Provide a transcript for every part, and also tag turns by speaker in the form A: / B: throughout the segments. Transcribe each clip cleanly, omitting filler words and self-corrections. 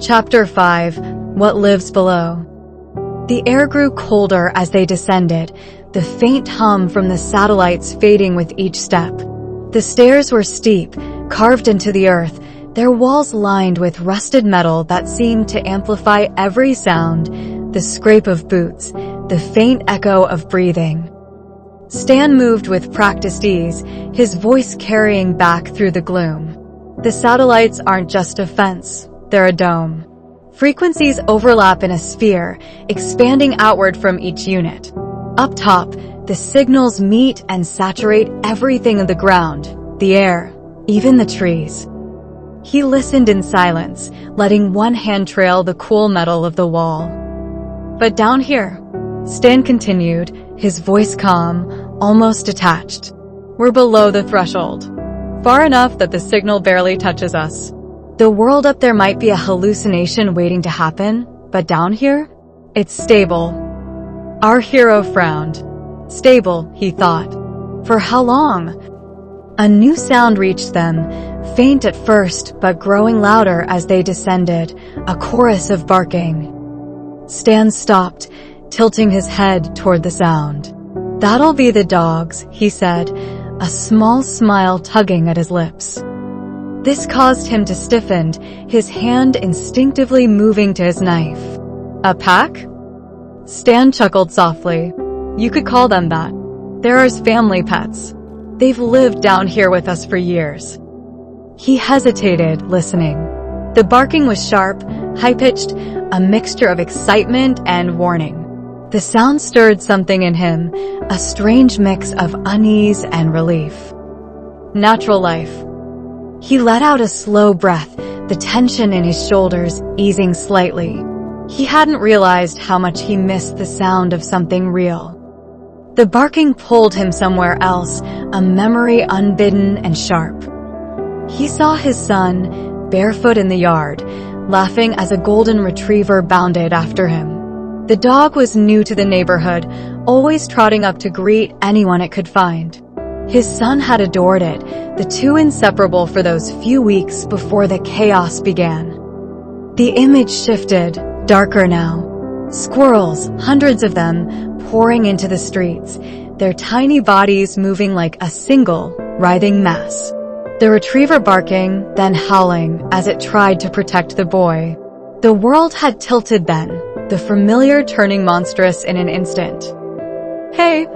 A: Chapter 5. What Lives Below. The air grew colder as they descended, the faint hum from the satellites fading with each step. The stairs were steep, carved into the earth, their walls lined with rusted metal that seemed to amplify every sound, the scrape of boots, the faint echo of breathing. Stan moved with practiced ease, his voice carrying back through the gloom. The satellites aren't just a fence, they're a dome. Frequencies overlap in a sphere, expanding outward from each unit. Up top, the signals meet and saturate everything on the ground, the air, even the trees. He listened in silence, letting one hand trail the cool metal of the wall. But down here, Stan continued, his voice calm, almost detached. We're below the threshold. Far enough that the signal barely touches us. The world up there might be a hallucination waiting to happen, but down here, it's stable. Our hero frowned. Stable, he thought. For how long? A new sound reached them, faint at first but growing louder as they descended, a chorus of barking. Stan stopped, tilting his head toward the sound. That'll be the dogs, he said, a small smile tugging at his lips. This caused him to stiffen, his hand instinctively moving to his knife. A pack? Stan chuckled softly. You could call them that. They're our family pets. They've lived down here with us for years. He hesitated, listening. The barking was sharp, high-pitched, a mixture of excitement and warning. The sound stirred something in him, a strange mix of unease and relief. Natural life. He let out a slow breath, the tension in his shoulders easing slightly. He hadn't realized how much he missed the sound of something real. The barking pulled him somewhere else, a memory unbidden and sharp. He saw his son, barefoot in the yard, laughing as a golden retriever bounded after him. The dog was new to the neighborhood, always trotting up to greet anyone it could find. His son had adored it, the two inseparable for those few weeks before the chaos began. The image shifted, darker now. Squirrels, hundreds of them, pouring into the streets, their tiny bodies moving like a single, writhing mass. The retriever barking, then howling as it tried to protect the boy. The world had tilted then, the familiar turning monstrous in an instant. Hey!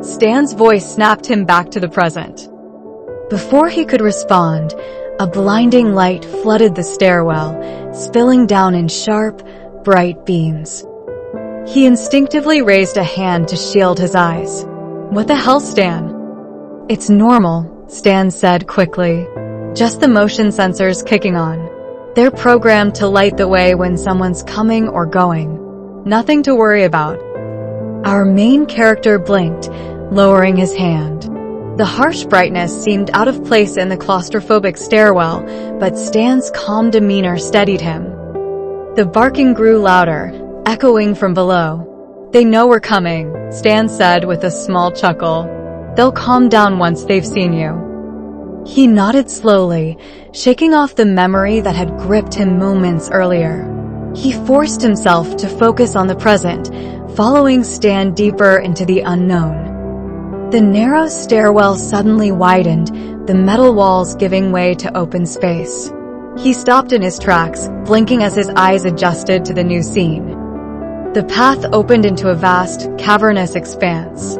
A: Stan's voice snapped him back to the present. Before he could respond, a blinding light flooded the stairwell, spilling down in sharp, bright beams. He instinctively raised a hand to shield his eyes. What the hell, Stan? It's normal, Stan said quickly. Just the motion sensors kicking on. They're programmed to light the way when someone's coming or going. Nothing to worry about. Our main character blinked, lowering his hand. The harsh brightness seemed out of place in the claustrophobic stairwell, but Stan's calm demeanor steadied him. The barking grew louder, echoing from below. They know we're coming, Stan said with a small chuckle. They'll calm down once they've seen you. He nodded slowly, shaking off the memory that had gripped him moments earlier. He forced himself to focus on the present, following Stan deeper into the unknown. The narrow stairwell suddenly widened, the metal walls giving way to open space. He stopped in his tracks, blinking as his eyes adjusted to the new scene. The path opened into a vast, cavernous expanse.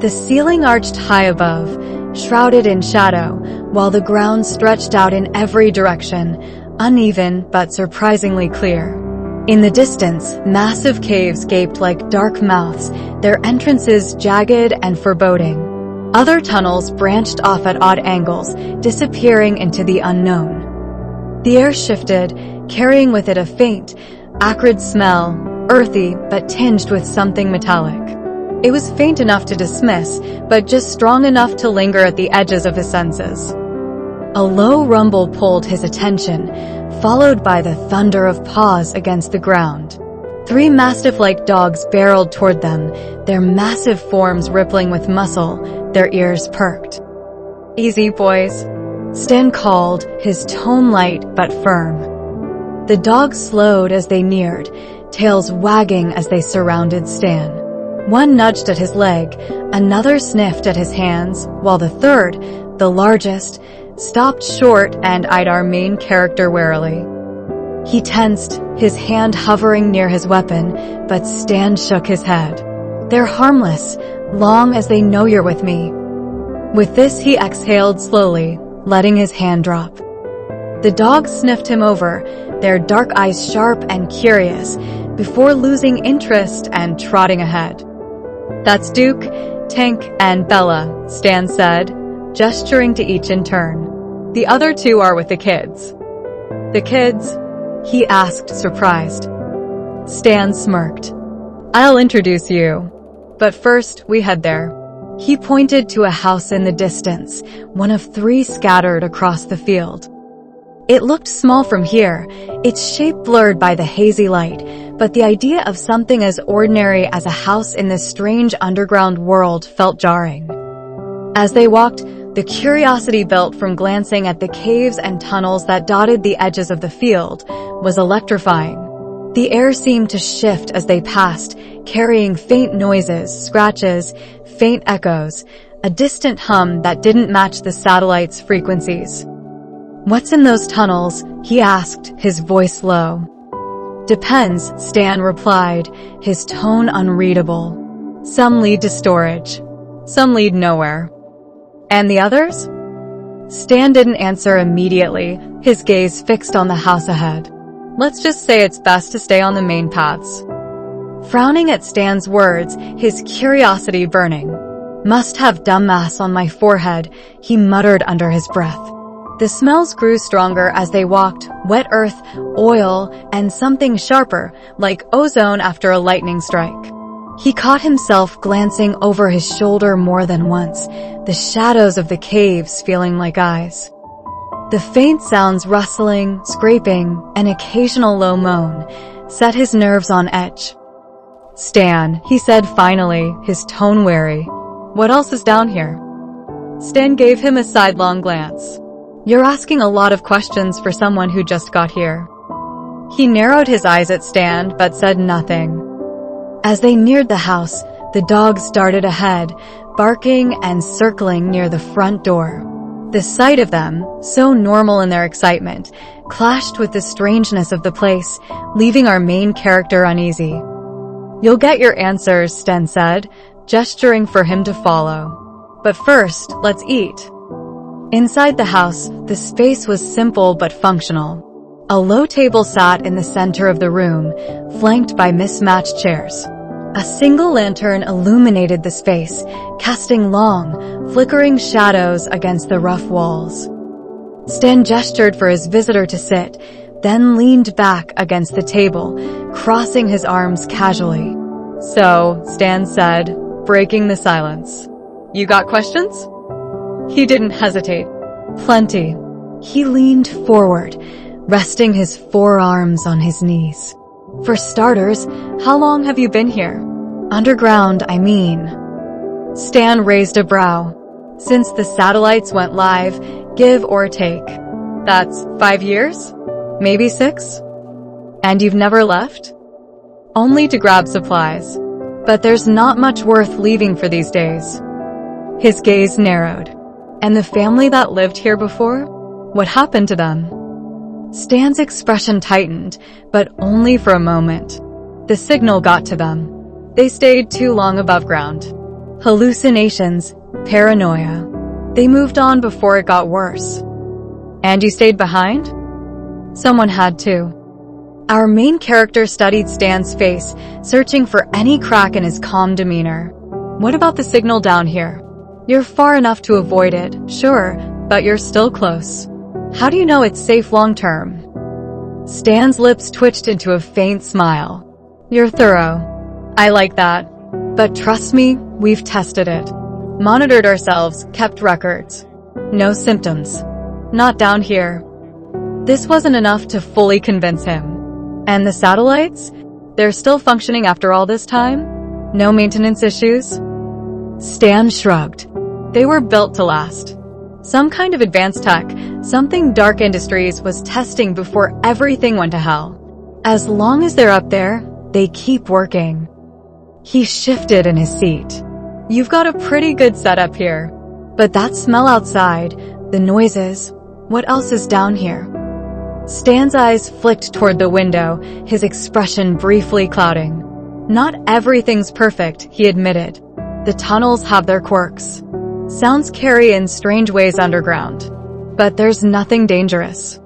A: The ceiling arched high above, shrouded in shadow, while the ground stretched out in every direction, uneven but surprisingly clear. In the distance, massive caves gaped like dark mouths, their entrances jagged and foreboding. Other tunnels branched off at odd angles, disappearing into the unknown. The air shifted, carrying with it a faint, acrid smell, earthy but tinged with something metallic. It was faint enough to dismiss, but just strong enough to linger at the edges of his senses. A low rumble pulled his attention, followed by the thunder of paws against the ground. 3 mastiff-like dogs barreled toward them, their massive forms rippling with muscle, their ears perked. "Easy, boys," Stan called, his tone light but firm. The dogs slowed as they neared, tails wagging as they surrounded Stan. One nudged at his leg, another sniffed at his hands, while the third, the largest, stopped short and eyed our main character warily. He tensed, his hand hovering near his weapon, but Stan shook his head. "They're harmless, long as they know you're with me." With this, he exhaled slowly, letting his hand drop. The dogs sniffed him over, their dark eyes sharp and curious, before losing interest and trotting ahead. "That's Duke, Tank, and Bella," Stan said, gesturing to each in turn. "The other two are with the kids." "The kids?" he asked, surprised. Stan smirked. "I'll introduce you. But first, we head there." He pointed to a house in the distance, one of 3 scattered across the field. It looked small from here, its shape blurred by the hazy light, but the idea of something as ordinary as a house in this strange underground world felt jarring. As they walked, the curiosity built from glancing at the caves and tunnels that dotted the edges of the field was electrifying. The air seemed to shift as they passed, carrying faint noises, scratches, faint echoes, a distant hum that didn't match the satellite's frequencies. "What's in those tunnels?" he asked, his voice low. "Depends," Stan replied, his tone unreadable. "Some lead to storage. Some lead nowhere." "And the others?" Stan didn't answer immediately, his gaze fixed on the house ahead. "Let's just say it's best to stay on the main paths." Frowning at Stan's words, his curiosity burning. "Must have dumbass on my forehead," he muttered under his breath. The smells grew stronger as they walked, wet earth, oil, and something sharper, like ozone after a lightning strike. He caught himself glancing over his shoulder more than once, the shadows of the caves feeling like eyes. The faint sounds, rustling, scraping, an occasional low moan, set his nerves on edge. "Stan," he said finally, his tone wary. "What else is down here?" Stan gave him a sidelong glance. "You're asking a lot of questions for someone who just got here." He narrowed his eyes at Stan, but said nothing. As they neared the house, the dogs darted ahead, barking and circling near the front door. The sight of them, so normal in their excitement, clashed with the strangeness of the place, leaving our main character uneasy. "You'll get your answers," Stan said, gesturing for him to follow. "But first, let's eat." Inside the house, the space was simple but functional. A low table sat in the center of the room, flanked by mismatched chairs. A single lantern illuminated the space, casting long, flickering shadows against the rough walls. Stan gestured for his visitor to sit, then leaned back against the table, crossing his arms casually. "So," Stan said, breaking the silence. "You got questions?" He didn't hesitate. "Plenty." He leaned forward, resting his forearms on his knees. "For starters, how long have you been here?" "Underground, I mean." Stan raised a brow. "Since the satellites went live, give or take." "That's 5 years? Maybe 6? And you've never left?" "Only to grab supplies. But there's not much worth leaving for these days." His gaze narrowed. "And the family that lived here before? What happened to them?" Stan's expression tightened, but only for a moment. The signal got to them. They stayed too long above ground. Hallucinations, paranoia. They moved on before it got worse. "And you stayed behind?" "Someone had to." Our main character studied Stan's face, searching for any crack in his calm demeanor. "What about the signal down here?" "You're far enough to avoid it, sure, but you're still close." "How do you know it's safe long-term?" Stan's lips twitched into a faint smile. "You're thorough. I like that. But trust me, we've tested it. Monitored ourselves, kept records. No symptoms. Not down here." This wasn't enough to fully convince him. "And the satellites? They're still functioning after all this time? No maintenance issues?" Stan shrugged. "They were built to last. Some kind of advanced tech, something Dark Industries was testing before everything went to hell. As long as they're up there, they keep working. He shifted in his seat. You've got a pretty good setup here. But that smell outside, the noises, what else is down here? Stan's eyes flicked toward the window, his expression briefly clouding. Not everything's perfect, he admitted. The tunnels have their quirks. Sounds carry in strange ways underground. But there's nothing dangerous.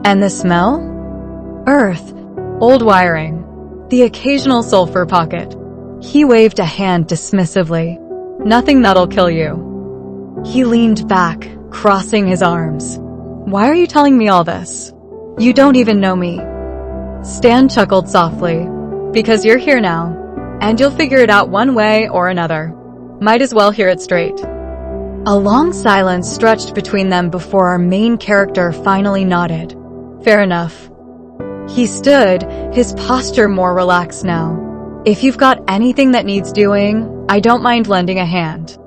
A: And the smell? Earth. Old wiring. The occasional sulfur pocket. He waved a hand dismissively. Nothing that'll kill you. He leaned back, crossing his arms. Why are you telling me all this? You don't even know me. Stan chuckled softly. Because you're here now, and you'll figure it out one way or another. Might as well hear it straight. A long silence stretched between them before our main character finally nodded. Fair enough. He stood, his posture more relaxed now. If you've got anything that needs doing, I don't mind lending a hand.